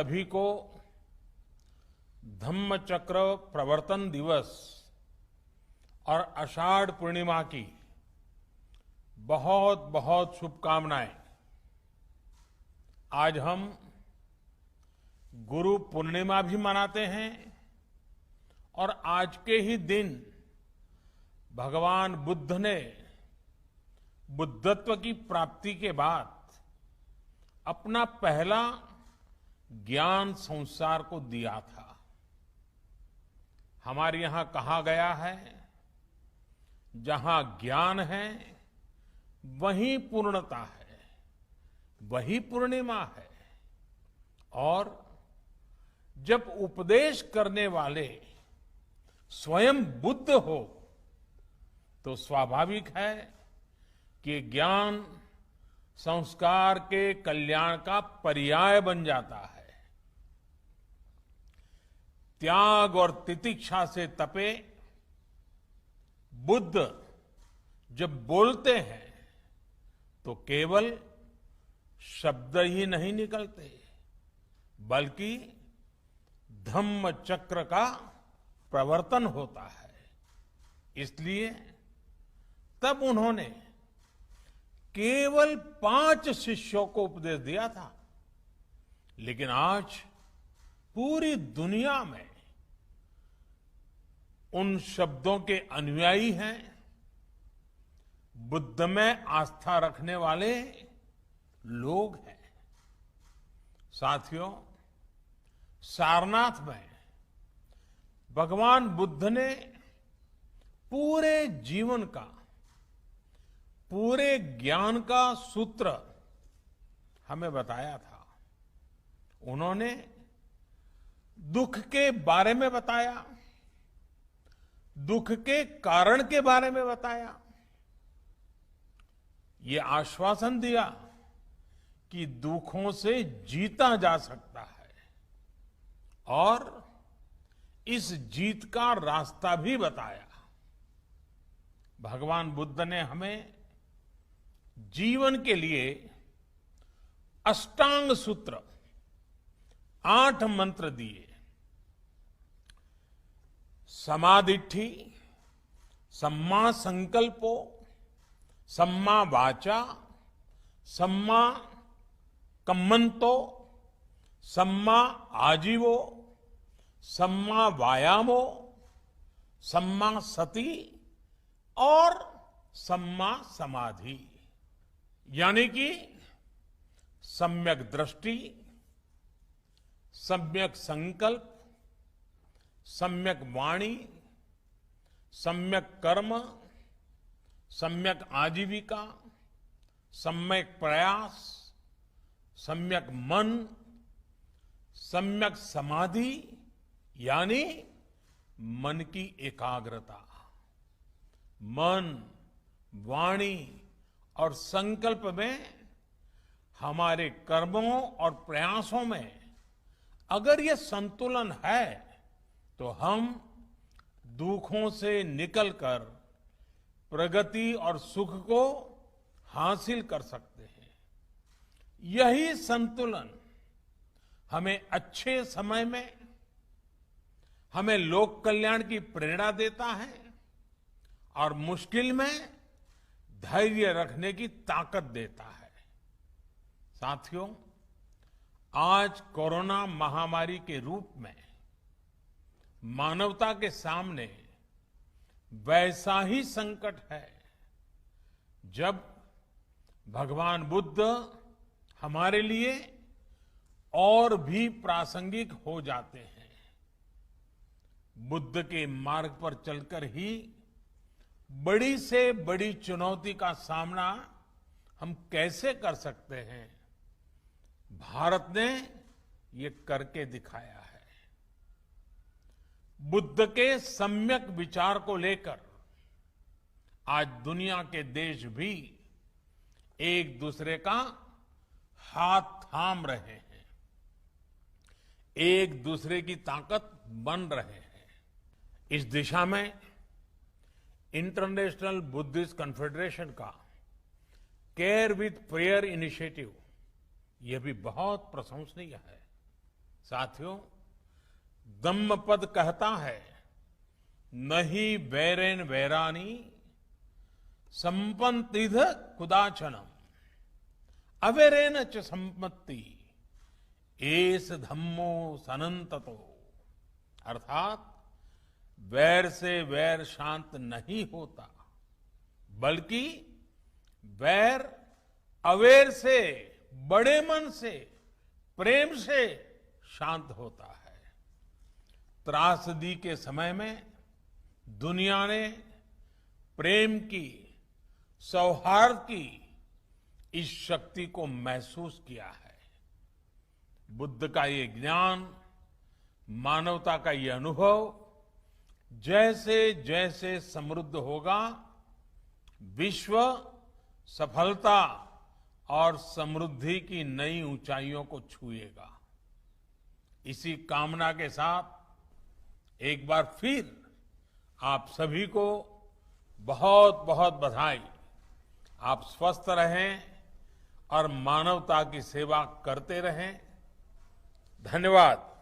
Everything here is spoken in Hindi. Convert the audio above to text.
सभी को धम्म चक्र प्रवर्तन दिवस और आषाढ़ पूर्णिमा की बहुत बहुत शुभकामनाएं। आज हम गुरु पूर्णिमा भी मनाते हैं और आज के ही दिन भगवान बुद्ध ने बुद्धत्व की प्राप्ति के बाद अपना पहला ज्ञान संसार को दिया था। हमारे यहां कहा गया है, जहां ज्ञान है वहीं पूर्णता है, वही पूर्णिमा है। और जब उपदेश करने वाले स्वयं बुद्ध हो तो स्वाभाविक है कि ज्ञान संस्कार के कल्याण का पर्याय बन जाता है। त्याग और तितिक्षा से तपे बुद्ध जब बोलते हैं तो केवल शब्द ही नहीं निकलते, बल्कि धम्म चक्र का प्रवर्तन होता है। इसलिए तब उन्होंने केवल 5 शिष्यों को उपदेश दिया था, लेकिन आज पूरी दुनिया में उन शब्दों के अनुयायी हैं। बुद्ध में आस्था रखने वाले लोग हैं। साथियों, सारनाथ में भगवान बुद्ध ने पूरे जीवन का, पूरे ज्ञान का सूत्र हमें बताया था। उन्होंने दुख के बारे में बताया, दुख के कारण के बारे में बताया, ये आश्वासन दिया कि दुखों से जीता जा सकता है और इस जीत का रास्ता भी बताया। भगवान बुद्ध ने हमें जीवन के लिए अष्टांग सूत्र 8 मंत्र दिए। समाधिठि, सम्मा संकल्पो, सम्मा वाचा, सम्मा कम्मंतो, सम्मा आजीवो, सम्मा वायामो, सम्मा सति और सम्मा समाधि। यानी कि सम्यक दृष्टि, सम्यक संकल्प, सम्यक वाणी, सम्यक कर्म, सम्यक आजीविका, सम्यक प्रयास, सम्यक मन, सम्यक समाधि यानी मन की एकाग्रता। मन, वाणी और संकल्प में, हमारे कर्मों और प्रयासों में अगर ये संतुलन है तो हम दुखों से निकलकर प्रगति और सुख को हासिल कर सकते हैं। यही संतुलन हमें अच्छे समय में, हमें लोक कल्याण की प्रेरणा देता है और मुश्किल में धैर्य रखने की ताकत देता है। साथियों, आज कोरोना महामारी के रूप में मानवता के सामने वैसा ही संकट है जब भगवान बुद्ध हमारे लिए और भी प्रासंगिक हो जाते हैं। बुद्ध के मार्ग पर चलकर ही बड़ी से बड़ी चुनौती का सामना हम कैसे कर सकते हैं, भारत ने ये करके दिखाया है। बुद्ध के सम्यक विचार को लेकर आज दुनिया के देश भी एक दूसरे का हाथ थाम रहे हैं, एक दूसरे की ताकत बन रहे हैं। इस दिशा में इंटरनेशनल बुद्धिस्ट कॉन्फेडरेशन का केयर विथ प्रेयर इनिशिएटिव, यह भी बहुत प्रशंसनीय है। साथियों, धम्मपद कहता है, नहीं वैरेन वैरानी संपन्निध कुदाचनम अवैरेन च संपत्ति एस धम्मो सनंततो। अर्थात वैर से वैर शांत नहीं होता, बल्कि वैर अवैर से, बड़े मन से, प्रेम से शांत होता है। त्रासदी के समय में दुनिया ने प्रेम की, सौहार्द की इस शक्ति को महसूस किया है। बुद्ध का ये ज्ञान, मानवता का ये अनुभव जैसे जैसे समृद्ध होगा, विश्व सफलता और समृद्धि की नई ऊंचाइयों को छुएगा। इसी कामना के साथ एक बार फिर आप सभी को बहुत बहुत बधाई। आप स्वस्थ रहें और मानवता की सेवा करते रहें। धन्यवाद।